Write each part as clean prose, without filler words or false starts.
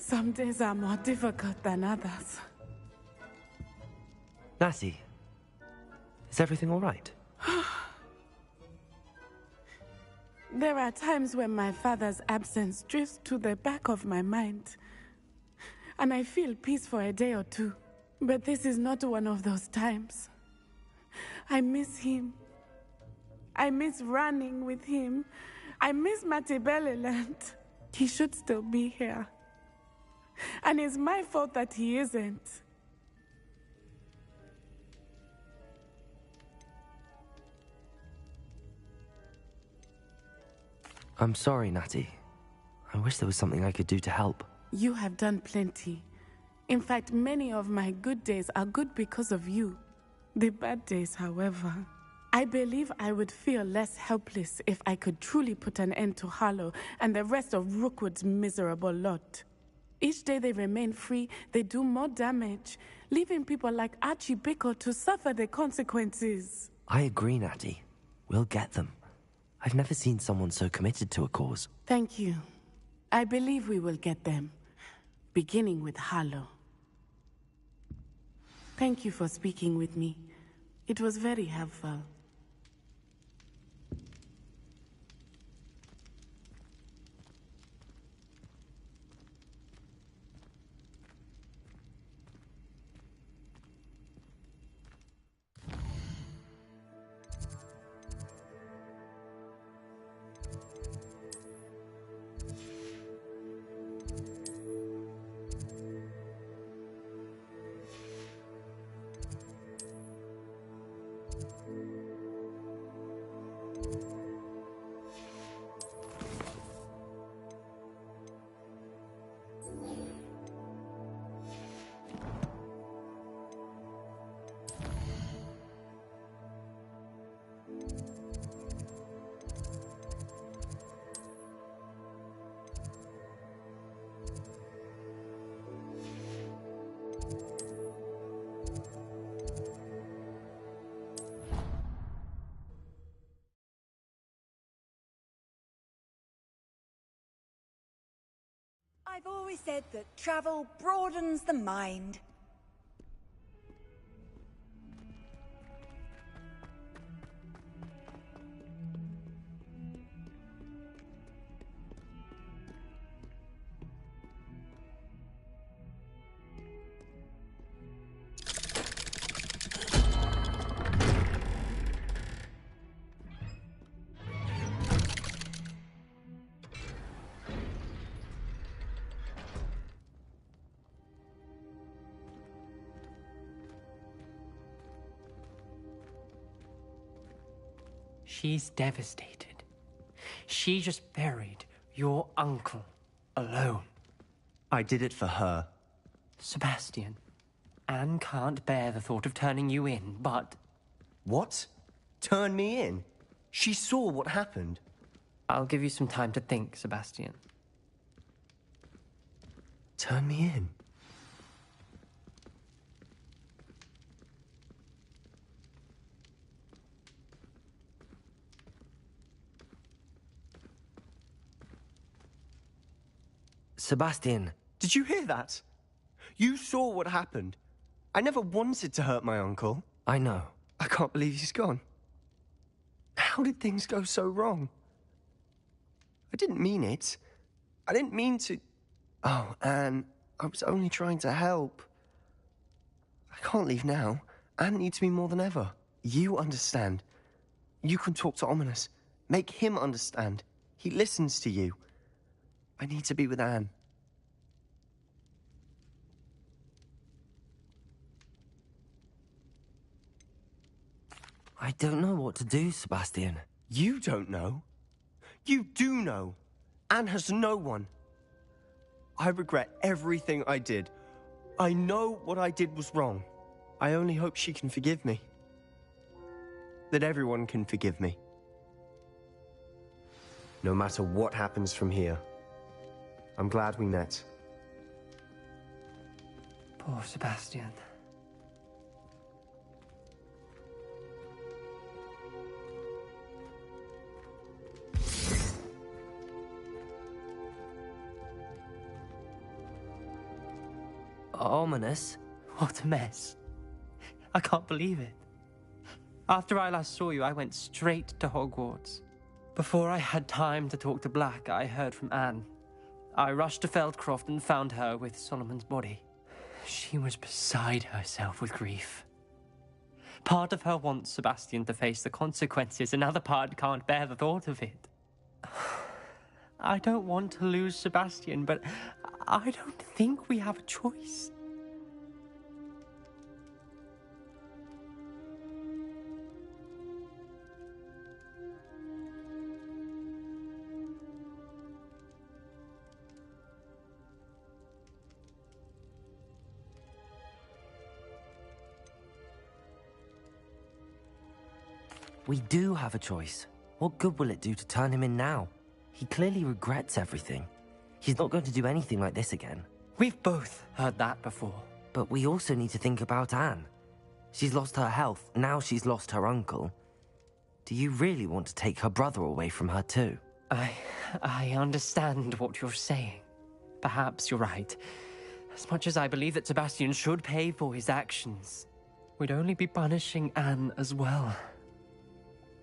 Some days are more difficult than others. Natty, is everything all right? There are times when my father's absence drifts to the back of my mind, and I feel peace for a day or two. But this is not one of those times. I miss him. I miss running with him. I miss Matebeleland. He should still be here. And it's my fault that he isn't. I'm sorry, Natty. I wish there was something I could do to help. You have done plenty. In fact, many of my good days are good because of you. The bad days, however, I believe I would feel less helpless if I could truly put an end to Harlow and the rest of Rookwood's miserable lot. Each day they remain free, they do more damage, leaving people like Archie Bickle to suffer the consequences. I agree, Natty. We'll get them. I've never seen someone so committed to a cause. Thank you. I believe we will get them, beginning with Harlow. Thank you for speaking with me. It was very helpful. I've always said that travel broadens the mind. She's devastated. She just buried your uncle alone. I did it for her. Sebastian, Anne can't bear the thought of turning you in, but... What? Turn me in? She saw what happened. I'll give you some time to think, Sebastian. Turn me in? Sebastian. Did you hear that? You saw what happened. I never wanted to hurt my uncle. I know. I can't believe he's gone. How did things go so wrong? I didn't mean it. I didn't mean to... Oh, Anne, I was only trying to help. I can't leave now. Anne needs me more than ever. You understand. You can talk to Ominous. Make him understand. He listens to you. I need to be with Anne. I don't know what to do, Sebastian. You don't know. You do know. Anne has no one. I regret everything I did. I know what I did was wrong. I only hope she can forgive me. That everyone can forgive me. No matter what happens from here, I'm glad we met. Poor Sebastian. Ominous? What a mess. I can't believe it. After I last saw you, I went straight to Hogwarts. Before I had time to talk to Black, I heard from Anne. I rushed to Feldcroft and found her with Solomon's body. She was beside herself with grief. Part of her wants Sebastian to face the consequences, another part can't bear the thought of it. I don't want to lose Sebastian, but I don't think we have a choice. We do have a choice. What good will it do to turn him in now? He clearly regrets everything. He's not going to do anything like this again. We've both heard that before. But we also need to think about Anne. She's lost her health, now she's lost her uncle. Do you really want to take her brother away from her too? I understand what you're saying. Perhaps you're right. As much as I believe that Sebastian should pay for his actions, we'd only be punishing Anne as well.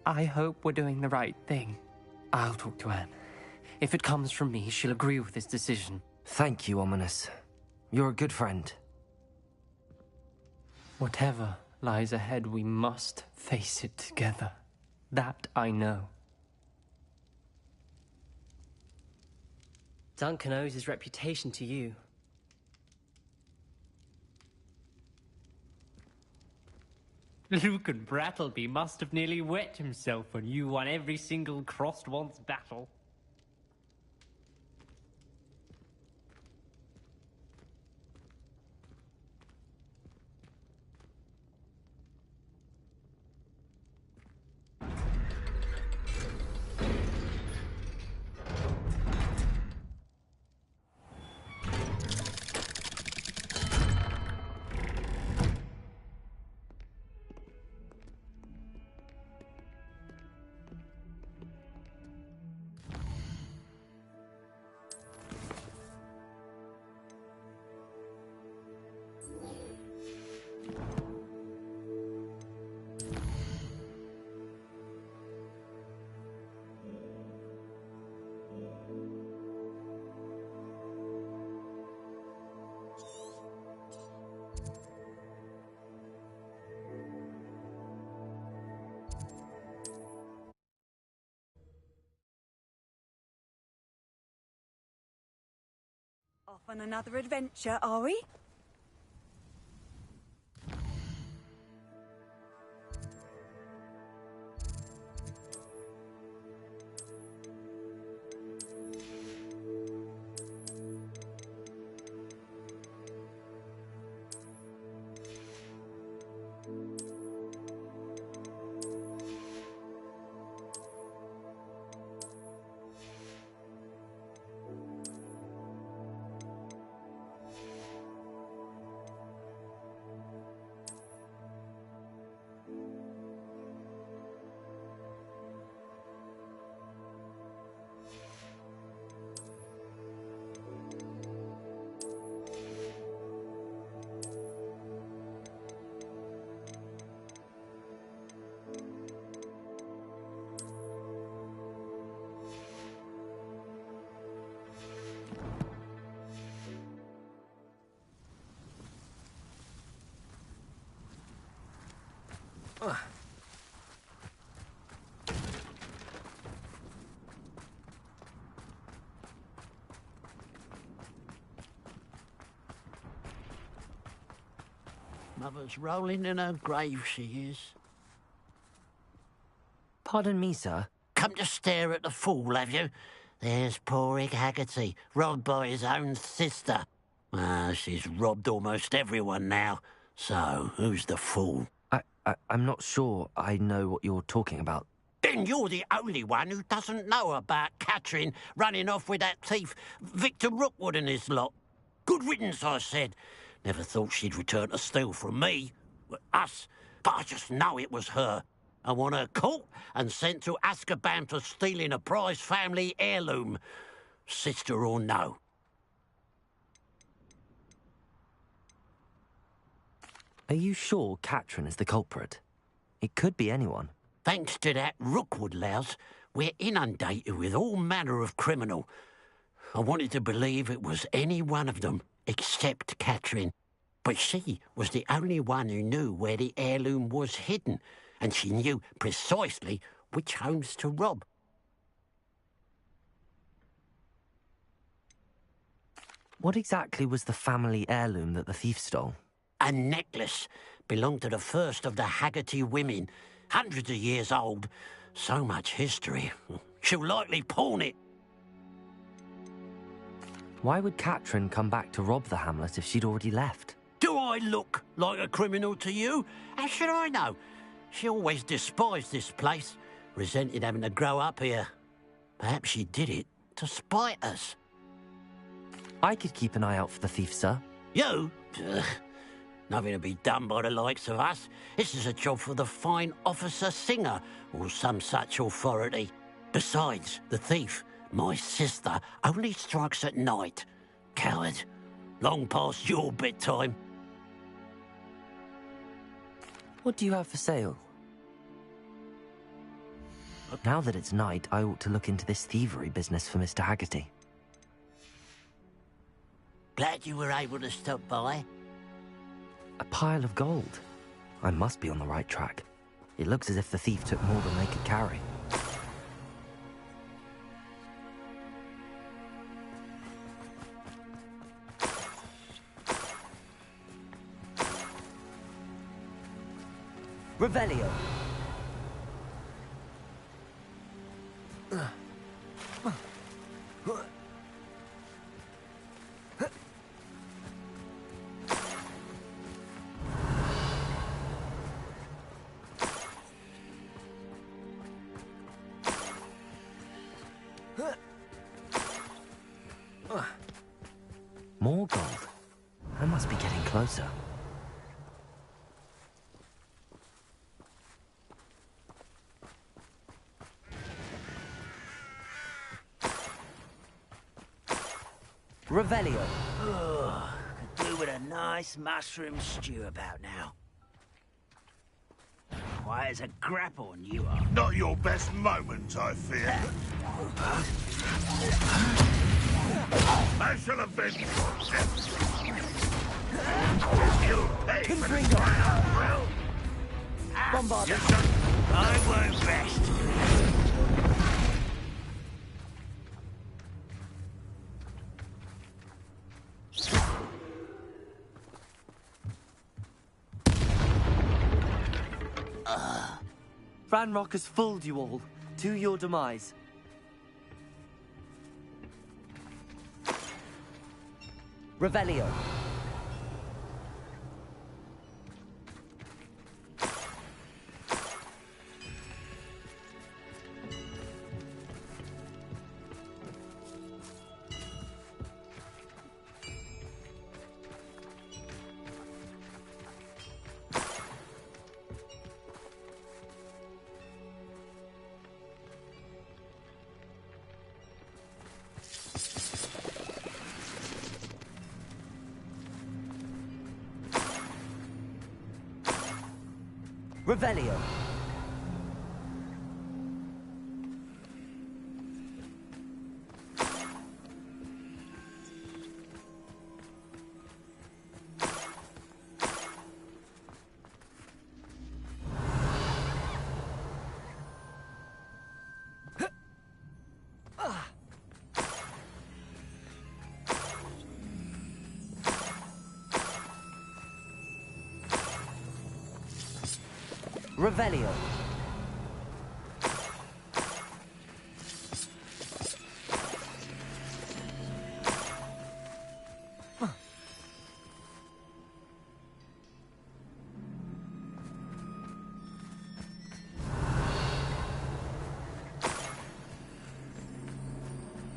I hope we're doing the right thing. I'll talk to Anne. If it comes from me, she'll agree with this decision. Thank you, Ominous. You're a good friend. Whatever lies ahead, we must face it together. That I know. Duncan owes his reputation to you. Lucan Brattleby must have nearly wet himself when you won every single crossed once battle. Off on another adventure, are we? Mother's rolling in her grave, she is. Pardon me, sir. Come to stare at the fool, have you? There's poor Ig Haggerty, robbed by his own sister. She's robbed almost everyone now. So, who's the fool? I'm not sure I know what you're talking about. Then you're the only one who doesn't know about Catherine running off with that thief Victor Rookwood and his lot. Good riddance, I said. Never thought she'd return to steal from me. Us. But I just know it was her. I want her caught and sent to Azkaban for stealing a prize family heirloom. Sister or no. Are you sure Katrin is the culprit? It could be anyone. Thanks to that Rookwood louse, we're inundated with all manner of criminal. I wanted to believe it was any one of them, except Katrin. But she was the only one who knew where the heirloom was hidden, and she knew precisely which homes to rob. What exactly was the family heirloom that the thief stole? A necklace belonged to the first of the Haggerty women, hundreds of years old. So much history. She'll likely pawn it. Why would Katrin come back to rob the hamlet if she'd already left? Do I look like a criminal to you? How should I know? She always despised this place, resented having to grow up here. Perhaps she did it to spite us. I could keep an eye out for the thief, sir. You? Ugh. Nothing to be done by the likes of us. This is a job for the fine officer Singer, or some such authority. Besides, the thief, my sister, only strikes at night. Coward. Long past your bedtime. What do you have for sale? Now that it's night, I ought to look into this thievery business for Mr. Haggerty. Glad you were able to stop by. A pile of gold. I must be on the right track. It looks as if the thief took more than they could carry. Revelio. More gold. I must be getting closer. Revelio. Could do with a nice mushroom stew about now. Quiet as a grapple, and you are. Not your best moment, I fear. I shall have been. You'll pay for this. Well, Bombard. I won't rest. Ranrock has fooled you all. To your demise. Revelio. Revelio. Revelio.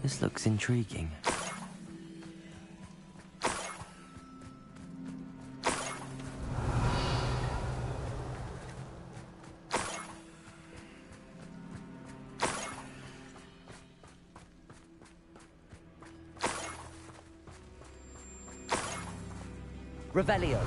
This looks intriguing. Revelio.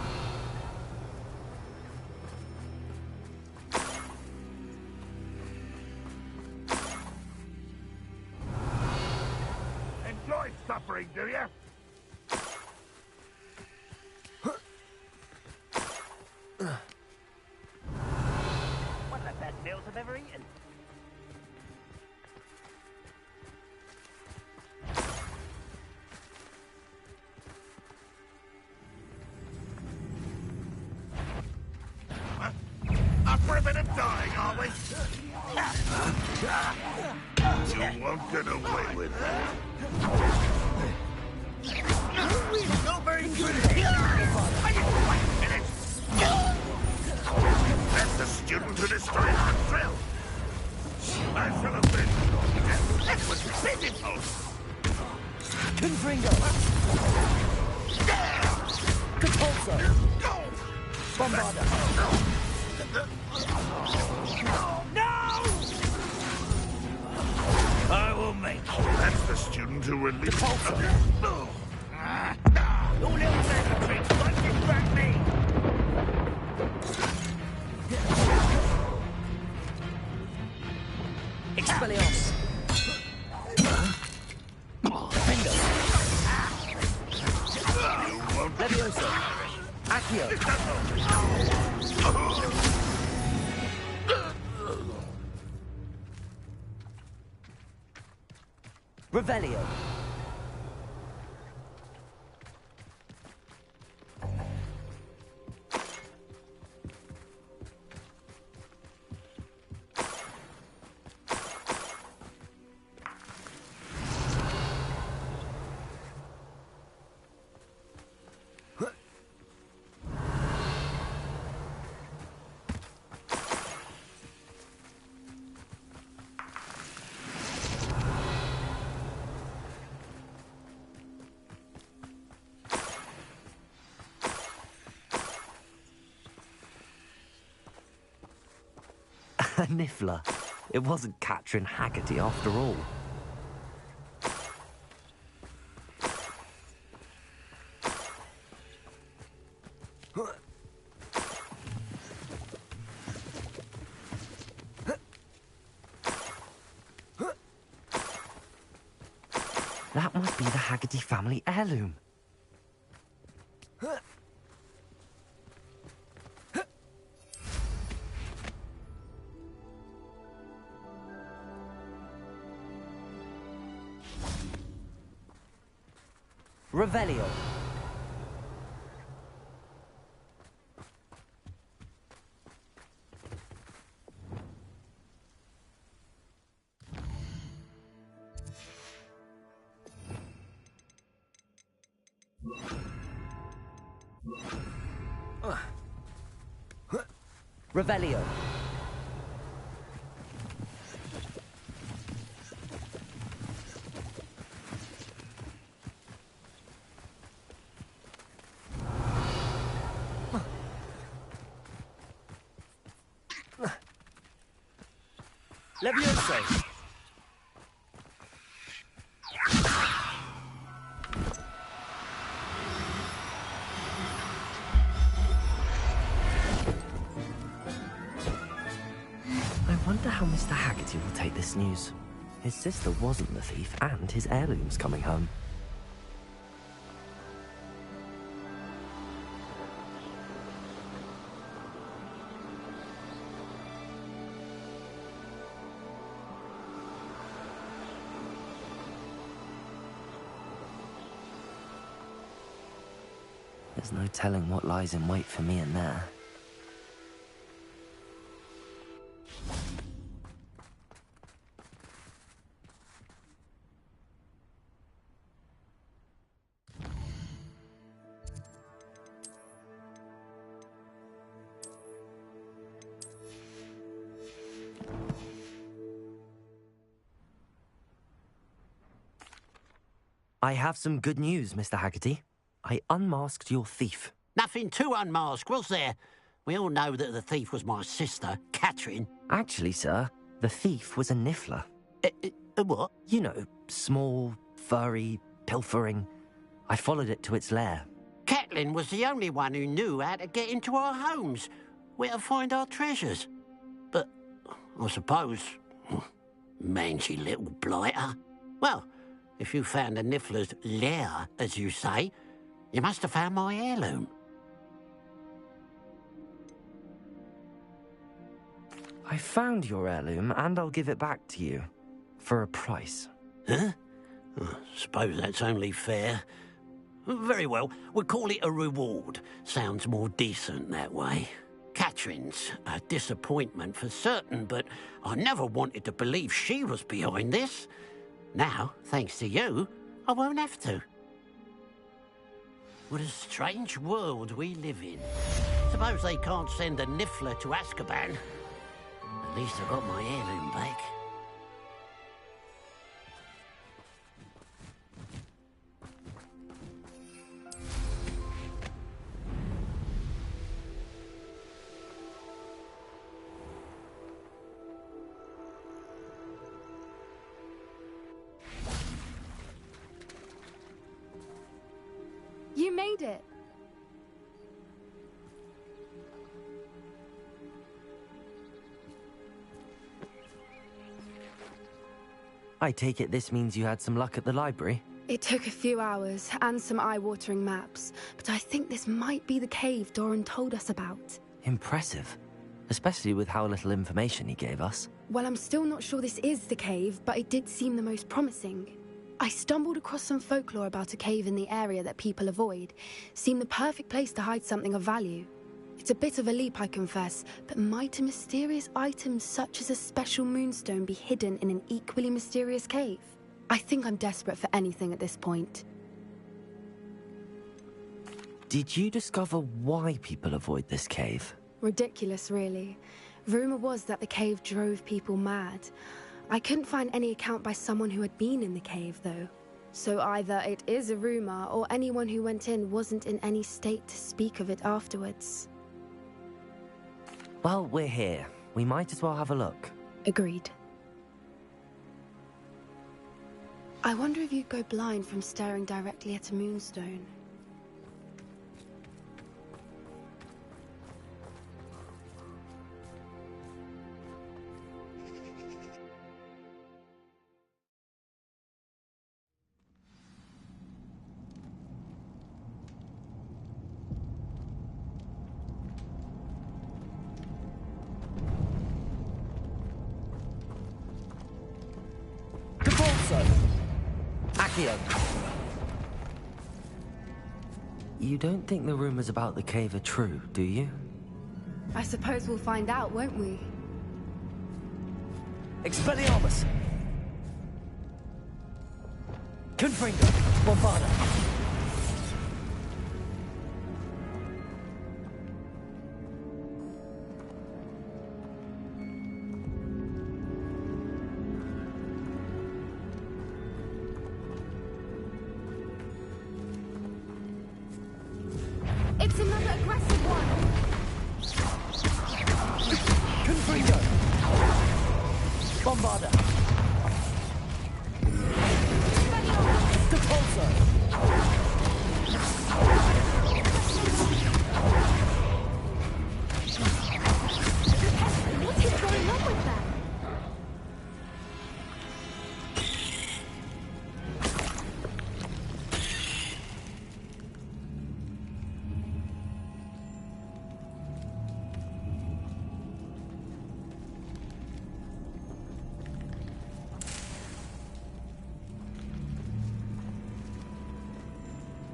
suffering, do you? One of the best meals I've ever eaten. Up for a bit of dying, are we? You won't get away with that. Really not very good. That's the student who destroyed our drill. I shall have been. That was pitiful. Confringo. Compulso. Bombarda. No! I will make you. That's the student who released Your little secretaries, like you back me. Expelliarmus. Bingo. Levioso. Accio. Revelio. A Niffler. It wasn't Catherine Haggerty after all. That must be the Haggerty family heirloom. Revelio. Revelio. Levioso. I wonder how Mr. Haggerty will take this news. His sister wasn't the thief, and his heirloom's coming home. There's no telling what lies in wait for me in there. I have some good news, Mr. Haggerty. I unmasked your thief. Nothing to unmask, was there? We all know that the thief was my sister, Catherine. Actually, sir, the thief was a Niffler. What? You know, small, furry, pilfering. I followed it to its lair. Catelyn was the only one who knew how to get into our homes, where to find our treasures. But I suppose, mangy little blighter. Well, If you found the Niffler's lair, as you say, you must have found my heirloom. I found your heirloom, and I'll give it back to you. For a price. Huh? Suppose that's only fair. Very well, we'll call it a reward. Sounds more decent that way. Catherine's a disappointment for certain, but I never wanted to believe she was behind this. Now, thanks to you, I won't have to. What a strange world we live in. Suppose they can't send a Niffler to Azkaban. At least I got my heirloom back. You made it. I take it this means you had some luck at the library? It took a few hours and some eye-watering maps, but I think this might be the cave Doran told us about. Impressive. Especially with how little information he gave us. Well, I'm still not sure this is the cave, but it did seem the most promising. I stumbled across some folklore about a cave in the area that people avoid. Seemed the perfect place to hide something of value. It's a bit of a leap, I confess, but might a mysterious item such as a special moonstone be hidden in an equally mysterious cave? I think I'm desperate for anything at this point. Did you discover why people avoid this cave? Ridiculous, really. Rumor was that the cave drove people mad. I couldn't find any account by someone who had been in the cave, though. So either it is a rumor, or anyone who went in wasn't in any state to speak of it afterwards. Well, we're here. We might as well have a look. Agreed. I wonder if you'd go blind from staring directly at a moonstone. You don't think the rumors about the cave are true, do you? I suppose we'll find out, won't we? Expelliarmus! Confringo! Bombarda! It's another aggressive one! Confringo! Bombarda! Depulso! What is going on with that?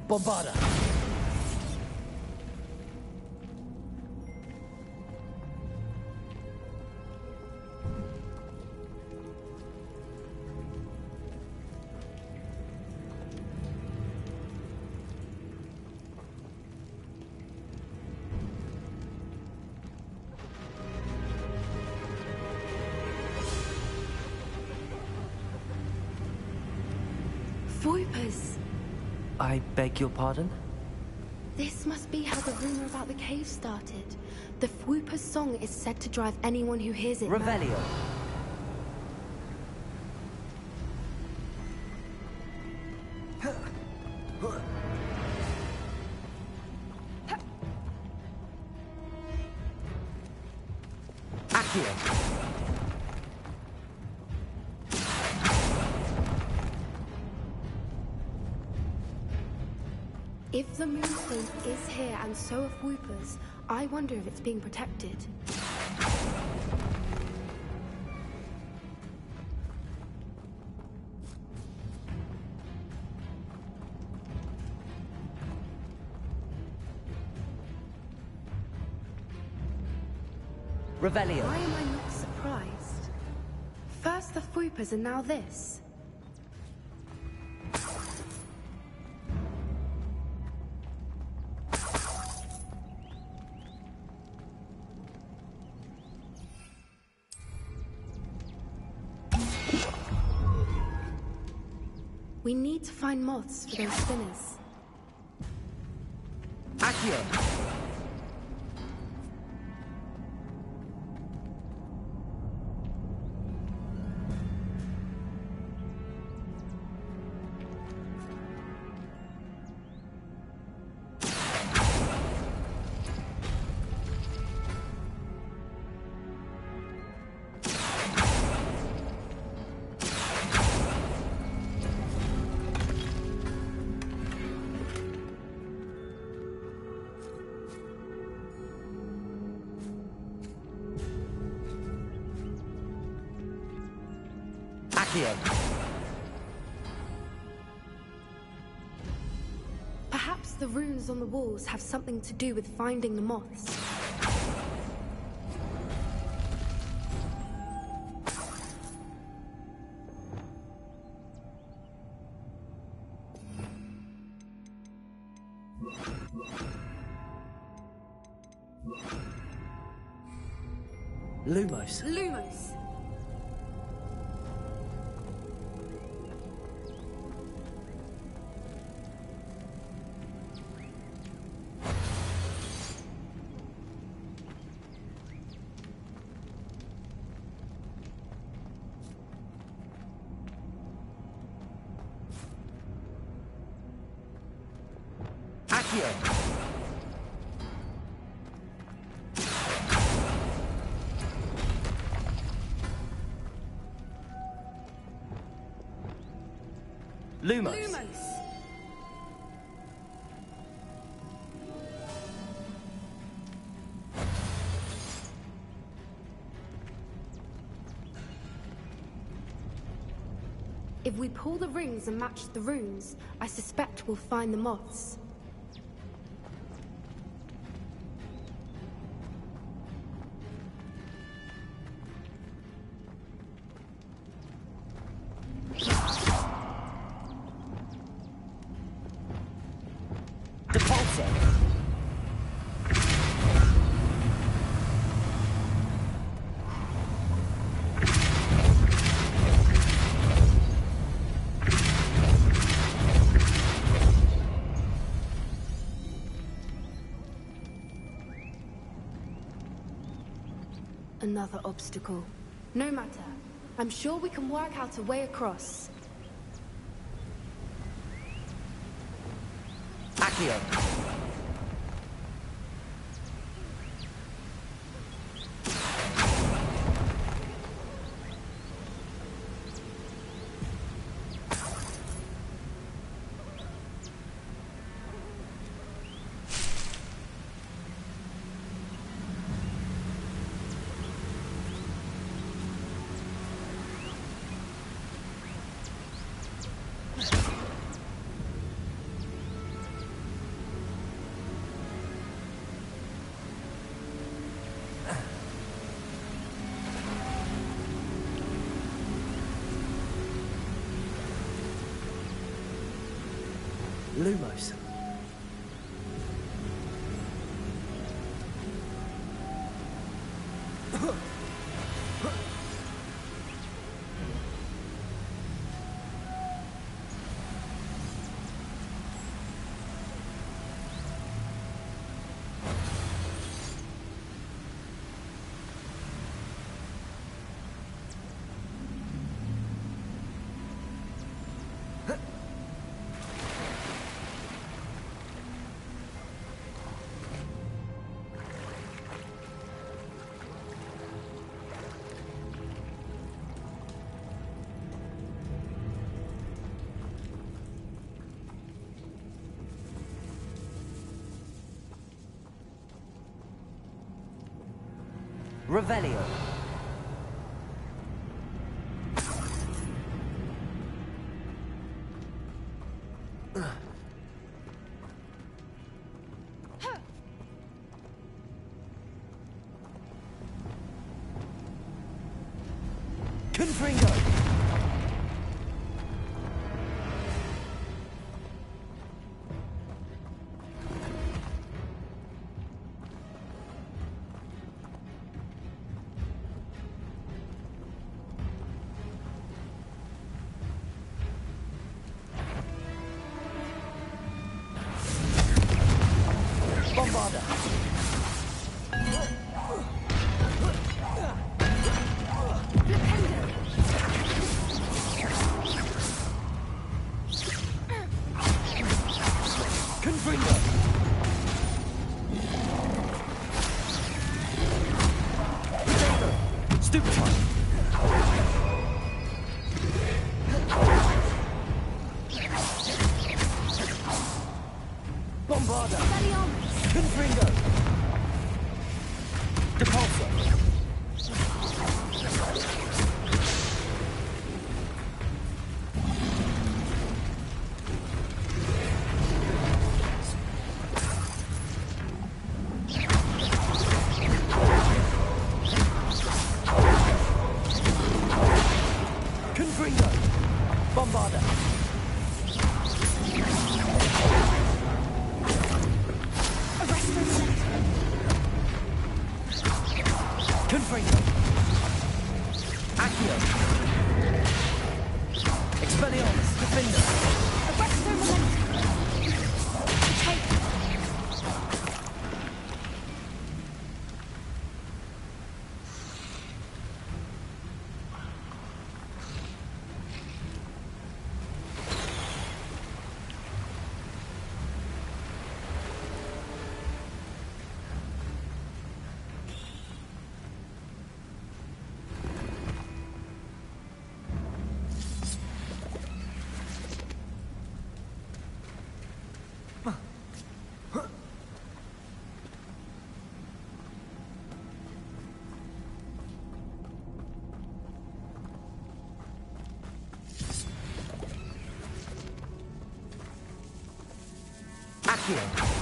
Bombarda! Voipers! I beg your pardon? This must be how the rumor about the cave started. The Fwooper's song is said to drive anyone who hears it mad. Revelio! Accio! If the moonstone is here and so are Whoopers, I wonder if it's being protected. Revelio. Why am I not surprised? First the Whoopers and now this. We need to find moths for those spinners. Accio. Perhaps the runes on the walls have something to do with finding the moths. Lumos. Lumos! Lumos. Lumos! If we pull the rings and match the runes, I suspect we'll find the moths. Another obstacle. No matter. I'm sure we can work out a way across. Accio. Lumos. Revelio. Confringo! Bombarda! Confringo! Stupefy! Bombarda! Confringo! Depulso! Confringo! Bombarda! Confringo! Accio! Expelliarmus! Defender! Accio.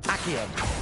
Accio.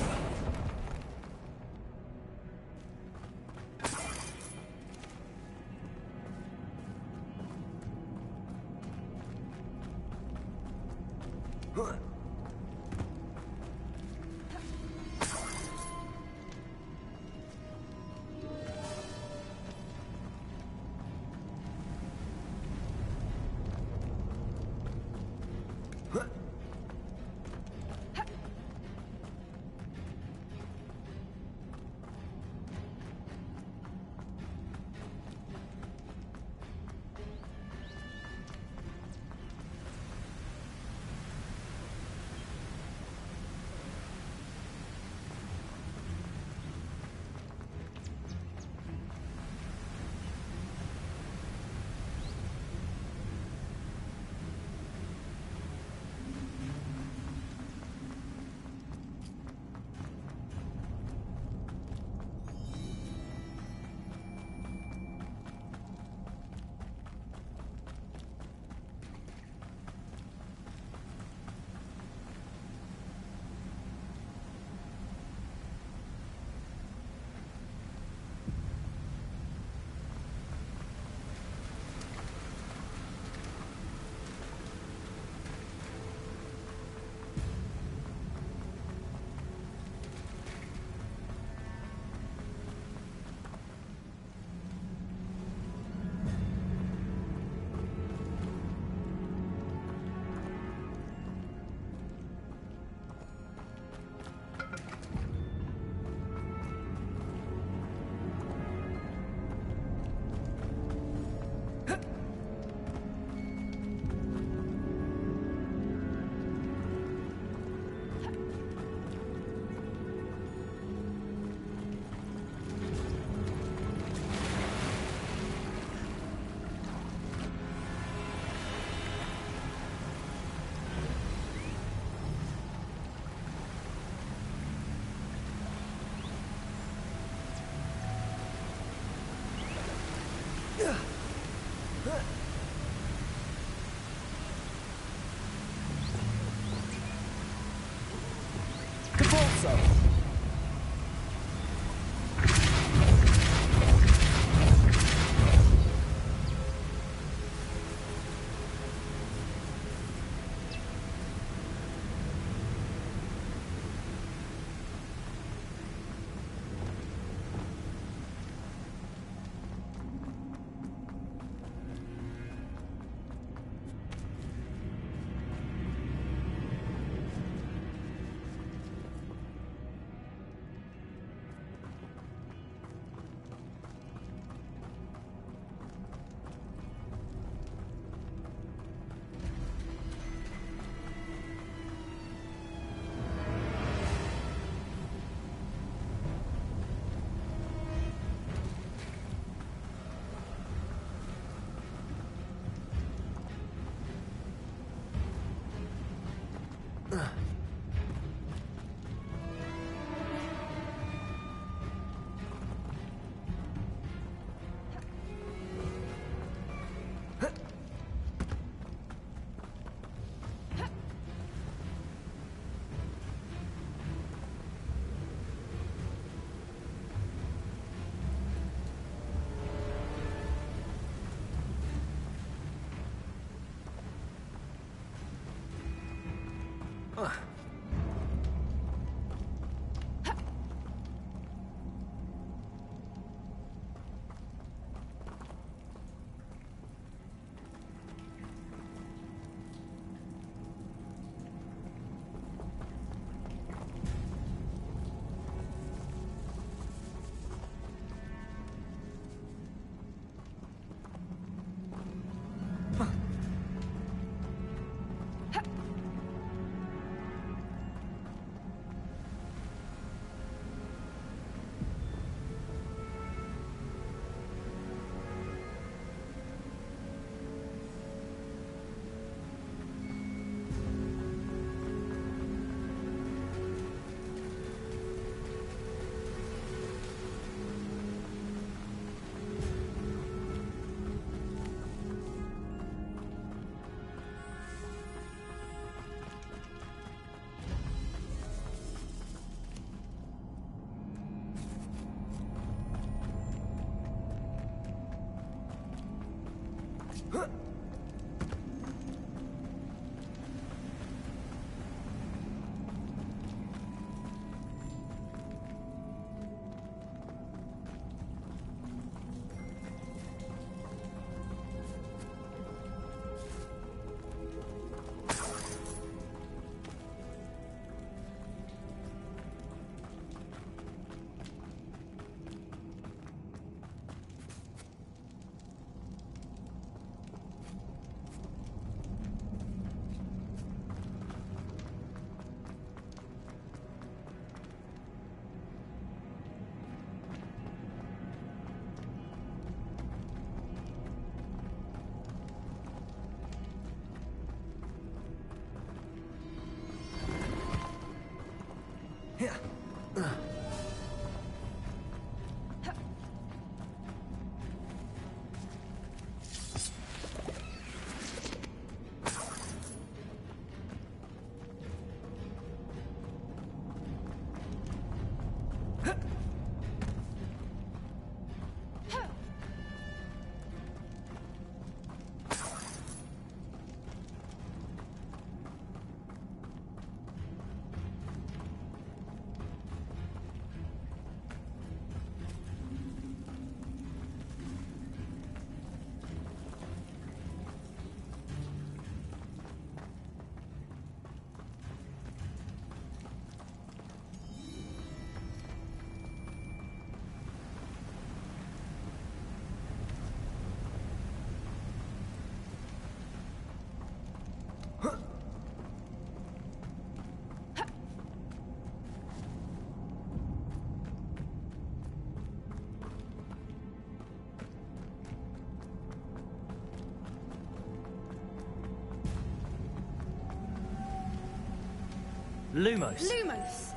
Lumos. Lumos!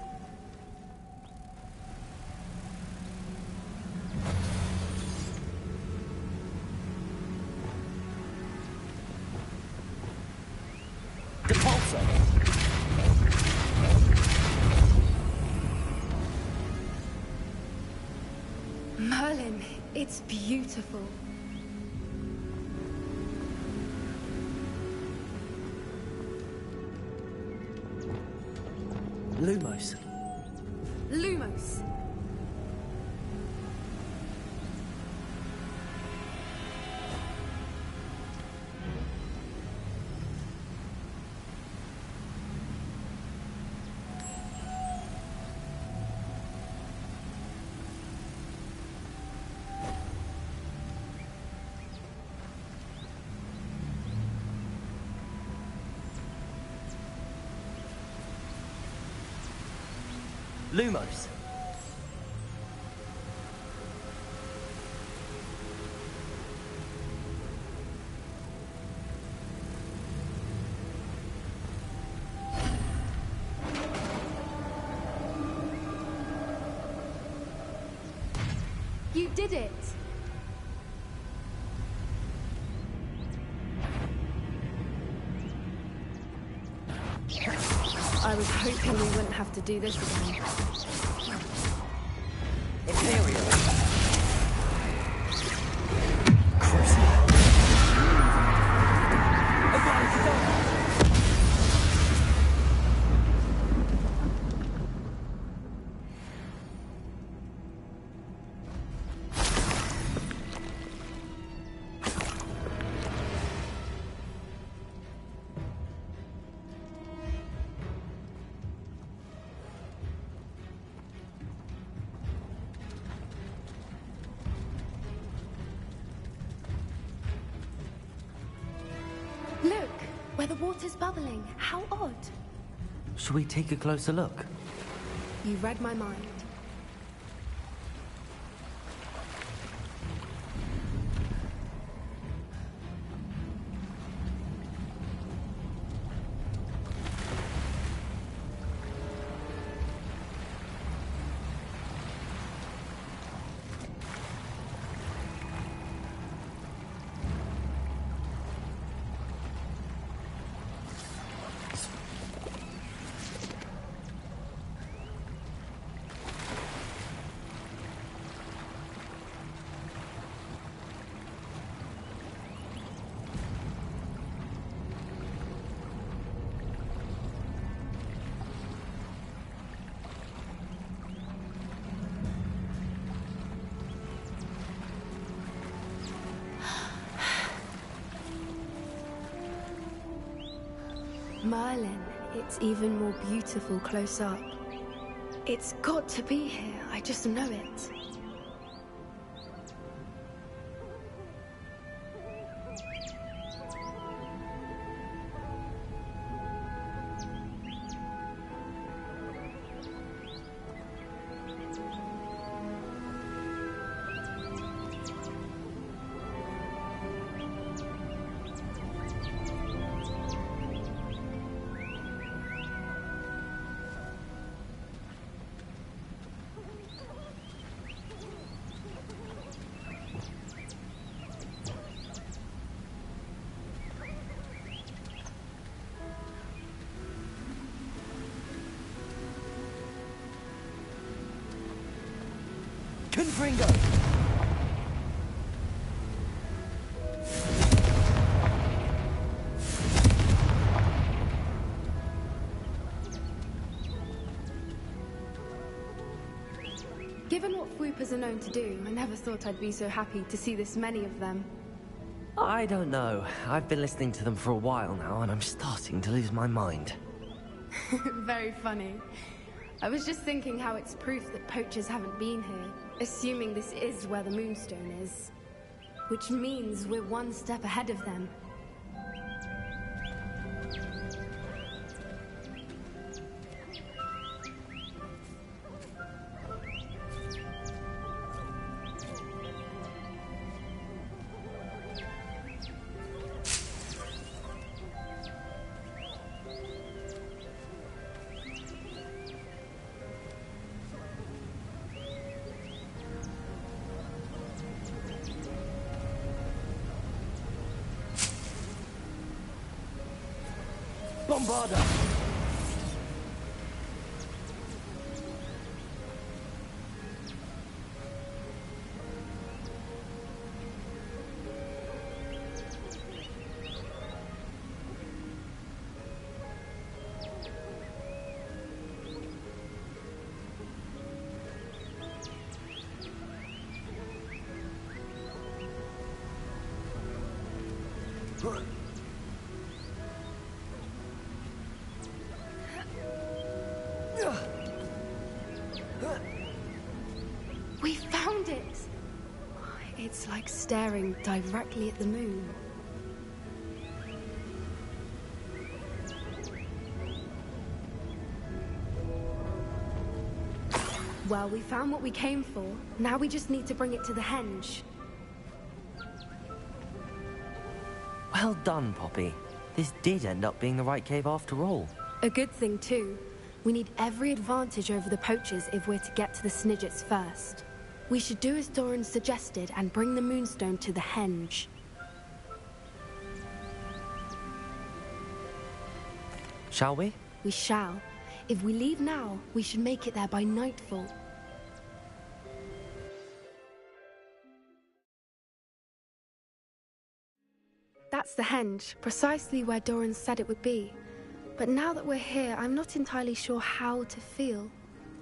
Depulso. Merlin, it's beautiful. Lumos. Lumos! Lumos. You did it! I was hoping we wouldn't have to do this again. Imperial. where the water's bubbling. How odd. Shall we take a closer look? You read my mind. Merlin, it's even more beautiful close up. It's got to be here, I just know it. Confringo! Given what Fwoopers are known to do, I never thought I'd be so happy to see this many of them. I don't know. I've been listening to them for a while now, and I'm starting to lose my mind. Very funny. I was just thinking how it's proof that poachers haven't been here, assuming this is where the Moonstone is. Which means we're one step ahead of them. Bombarda! We found it! It's like staring directly at the moon. Well, we found what we came for. Now we just need to bring it to the henge. Well done, Poppy. This did end up being the right cave after all. A good thing, too. We need every advantage over the poachers if we're to get to the Snidgets first. We should do as Doran suggested and bring the Moonstone to the henge. Shall we? We shall. If we leave now, we should make it there by nightfall. That's the henge, precisely where Doran said it would be. But now that we're here, I'm not entirely sure how to feel.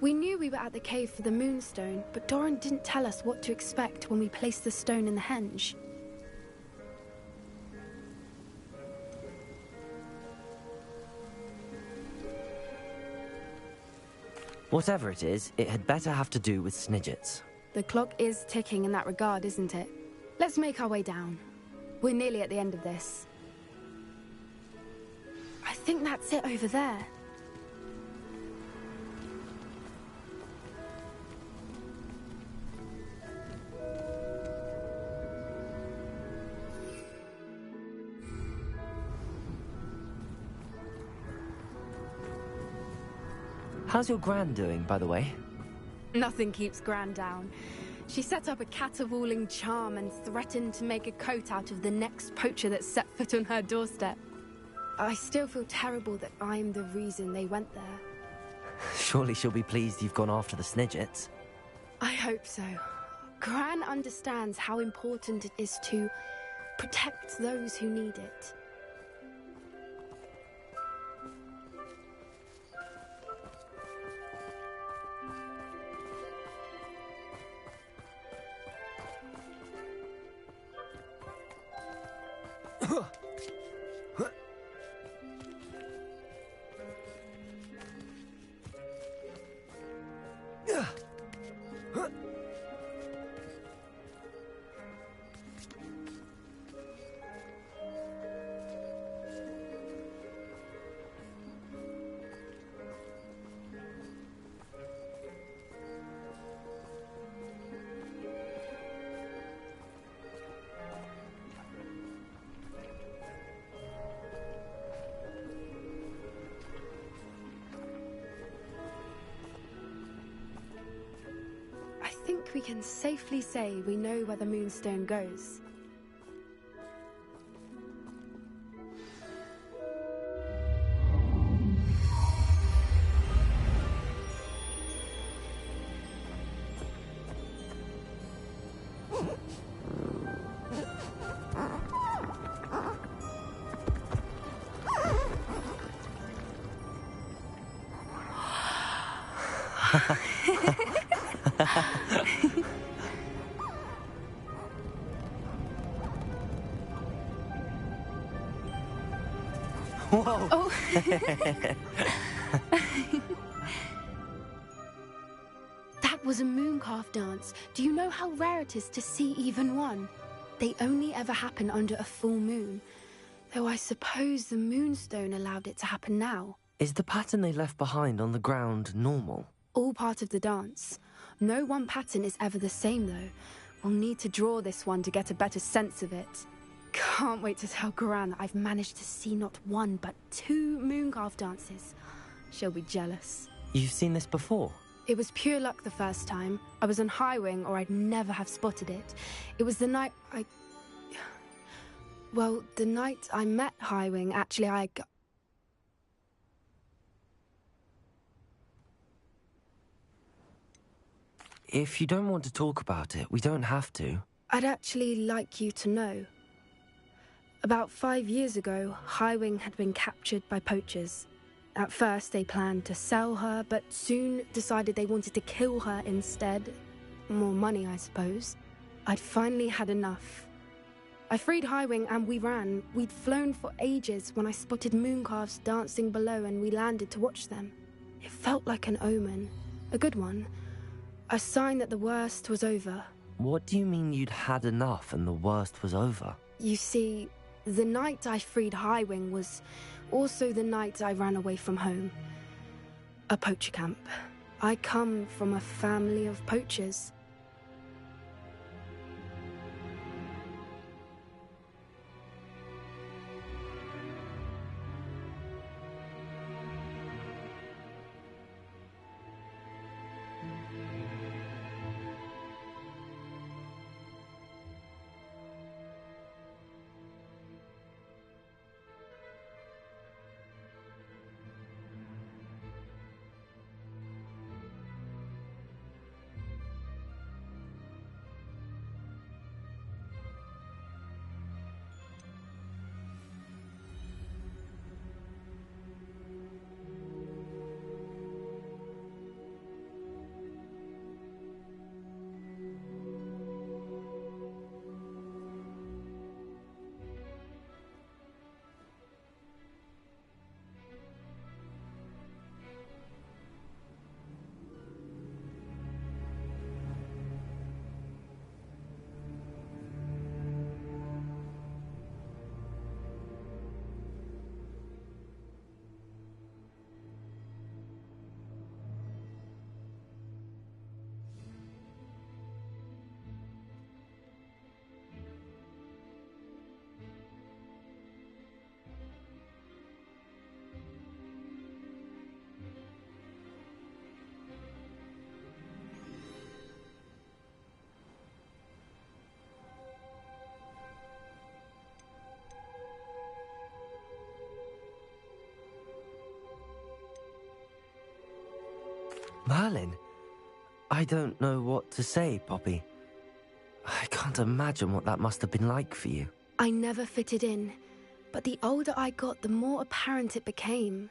We knew we were at the cave for the Moonstone, but Doran didn't tell us what to expect when we placed the stone in the henge. Whatever it is, it had better have to do with Snidgets. The clock is ticking in that regard, isn't it? Let's make our way down. We're nearly at the end of this. I think that's it over there. How's your Gran doing, by the way? Nothing keeps Gran down. She set up a caterwauling charm and threatened to make a coat out of the next poacher that set foot on her doorstep. I still feel terrible that I'm the reason they went there. Surely she'll be pleased you've gone after the Snidgets. I hope so. Gran understands how important it is to protect those who need it. I think we can safely say we know where the Moonstone goes. Whoa! Oh. That was a mooncalf dance. Do you know how rare it is to see even one? They only ever happen under a full moon. Though I suppose the Moonstone allowed it to happen now. Is the pattern they left behind on the ground normal? All part of the dance. No one pattern is ever the same, though. We'll need to draw this one to get a better sense of it. Can't wait to tell Gran that I've managed to see not one, but 2 mooncalf dances. She'll be jealous. You've seen this before? It was pure luck the first time. I was on Highwing, or I'd never have spotted it. It was the night Well, the night I met Highwing, actually, If you don't want to talk about it, we don't have to. I'd actually like you to know. About 5 years ago, Highwing had been captured by poachers. At first, they planned to sell her, but soon decided they wanted to kill her instead. More money, I suppose. I'd finally had enough. I freed Highwing and we ran. We'd flown for ages when I spotted mooncalves dancing below and we landed to watch them. It felt like an omen. A good one. A sign that the worst was over. What do you mean you'd had enough and the worst was over? You see, the night I freed Highwing was also the night I ran away from home. A poacher camp. I come from a family of poachers. Merlin? I don't know what to say, Poppy. I can't imagine what that must have been like for you. I never fitted in, but the older I got, the more apparent it became.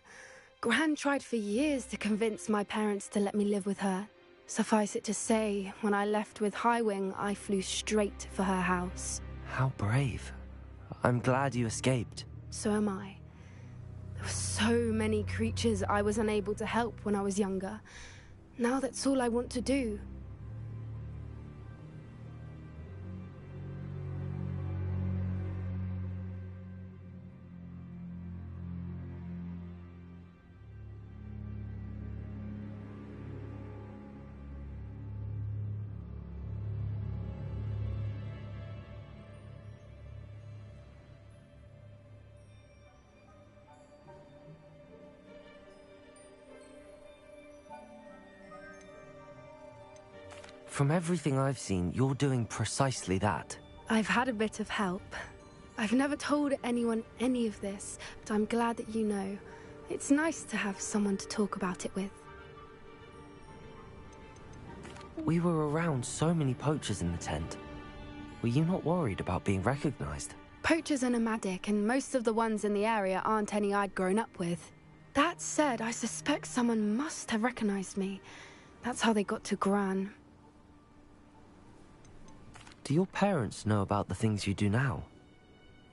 Gran tried for years to convince my parents to let me live with her. Suffice it to say, when I left with Highwing, I flew straight for her house. How brave. I'm glad you escaped. So am I. There were so many creatures I was unable to help when I was younger. Now that's all I want to do. From everything I've seen, you're doing precisely that. I've had a bit of help. I've never told anyone any of this, but I'm glad that you know. It's nice to have someone to talk about it with. We were around so many poachers in the tent. Were you not worried about being recognized? Poachers are nomadic, and most of the ones in the area aren't any I'd grown up with. That said, I suspect someone must have recognized me. That's how they got to Gran. Do your parents know about the things you do now?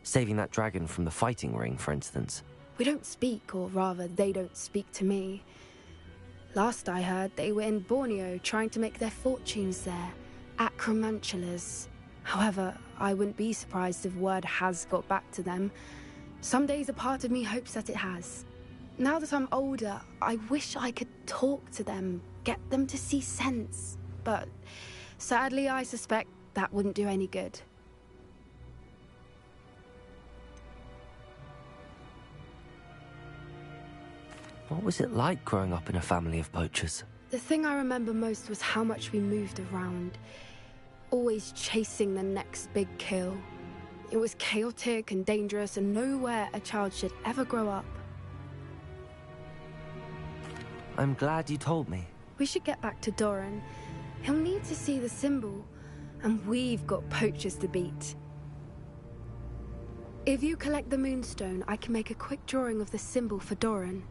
Saving that dragon from the fighting ring, for instance. We don't speak, or rather, they don't speak to me. Last I heard, they were in Borneo trying to make their fortunes there, acromantulas. However, I wouldn't be surprised if word has got back to them. Some days a part of me hopes that it has. Now that I'm older, I wish I could talk to them, get them to see sense. But sadly, I suspect that wouldn't do any good. What was it like growing up in a family of poachers? The thing I remember most was how much we moved around, always chasing the next big kill. It was chaotic and dangerous, and nowhere a child should ever grow up. I'm glad you told me. We should get back to Doran. He'll need to see the symbol, and we've got poachers to beat. If you collect the moonstone, I can make a quick drawing of the symbol for Doran.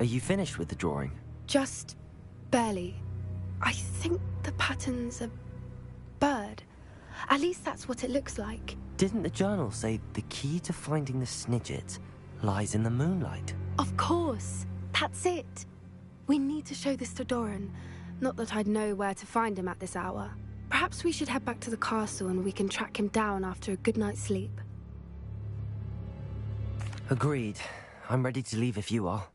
Are you finished with the drawing? Just barely. I think the pattern's a bird. At least that's what it looks like. Didn't the journal say the key to finding the Snidget lies in the moonlight? Of course. That's it. We need to show this to Doran. Not that I'd know where to find him at this hour. Perhaps we should head back to the castle and we can track him down after a good night's sleep. Agreed. I'm ready to leave if you are.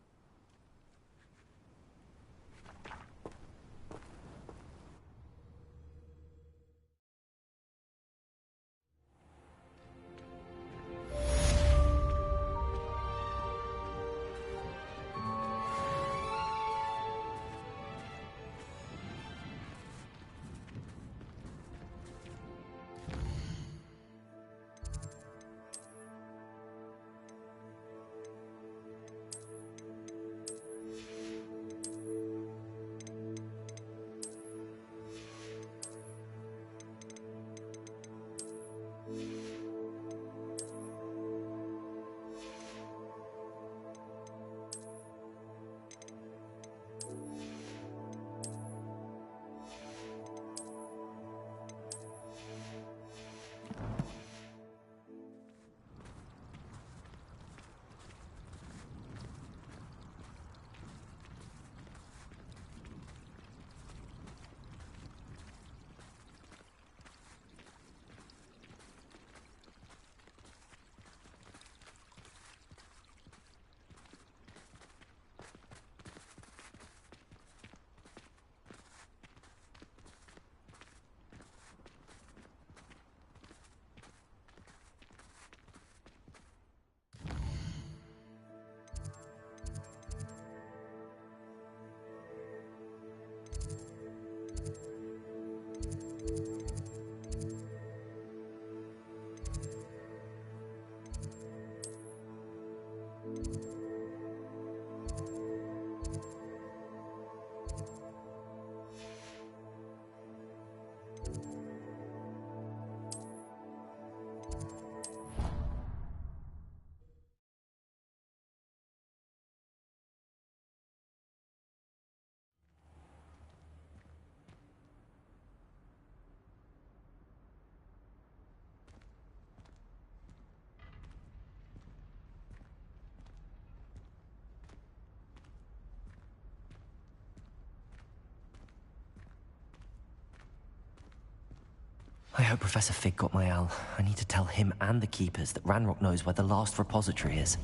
hope Professor Fig got my owl. I need to tell him and the Keepers that Ranrock knows where the last repository is.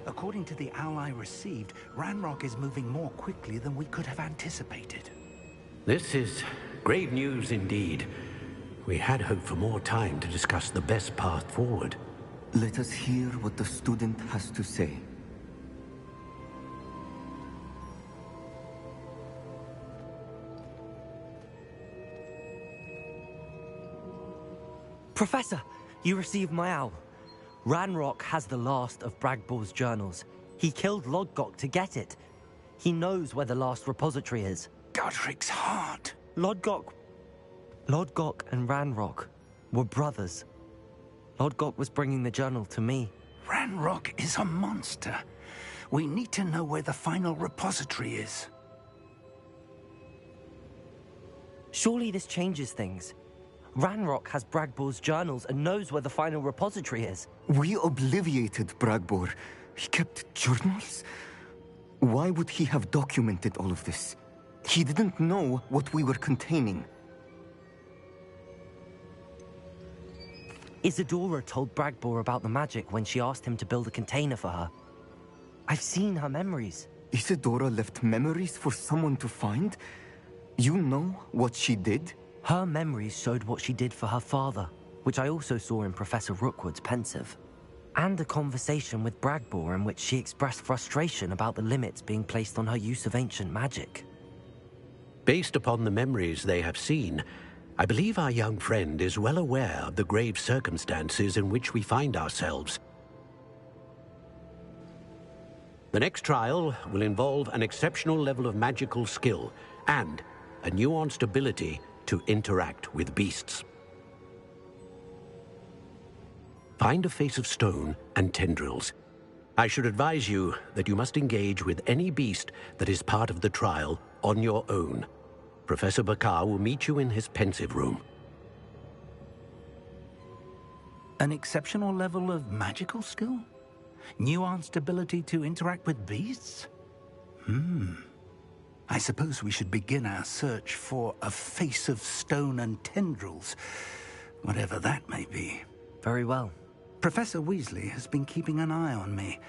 According to the owl I received, Ranrock is moving more quickly than we could have anticipated. This is grave news indeed. We had hoped for more time to discuss the best path forward. Let us hear what the student has to say. Professor, you received my owl. Ranrock has the last of Bragbor's journals. He killed Lodgok to get it. He knows where the last repository is. Godric's heart. Lodgok and Ranrock were brothers. Lodgok was bringing the journal to me. Ranrock is a monster. We need to know where the final repository is. Surely this changes things. Ranrock has Bragbor's journals and knows where the final repository is. We obliviated Bragbor. He kept journals? Why would he have documented all of this? He didn't know what we were containing. Isadora told Bragbor about the magic when she asked him to build a container for her. I've seen her memories. Isadora left memories for someone to find? You know what she did? Her memories showed what she did for her father, which I also saw in Professor Rookwood's pensive. And a conversation with Bragbor in which she expressed frustration about the limits being placed on her use of ancient magic. Based upon the memories they have seen, I believe our young friend is well aware of the grave circumstances in which we find ourselves. The next trial will involve an exceptional level of magical skill and a nuanced ability to interact with beasts. Find a face of stone and tendrils. I should advise you that you must engage with any beast that is part of the trial on your own. Professor Bakar will meet you in his pensive room. An exceptional level of magical skill? Nuanced ability to interact with beasts? I suppose we should begin our search for a face of stone and tendrils, whatever that may be. Very well. Professor Weasley has been keeping an eye on me.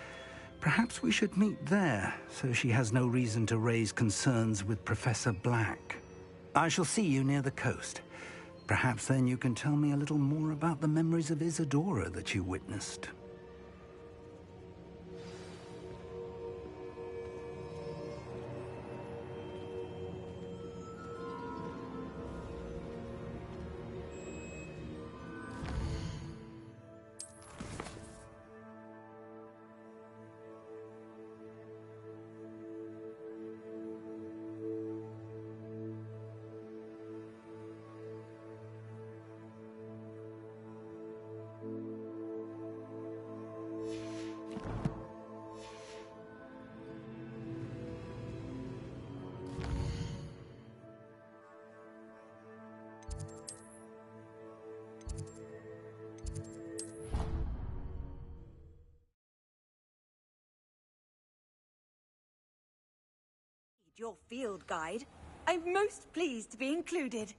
Perhaps we should meet there, so she has no reason to raise concerns with Professor Black. I shall see you near the coast. Perhaps then you can tell me a little more about the memories of Isadora that you witnessed. Your field guide. I'm most pleased to be included.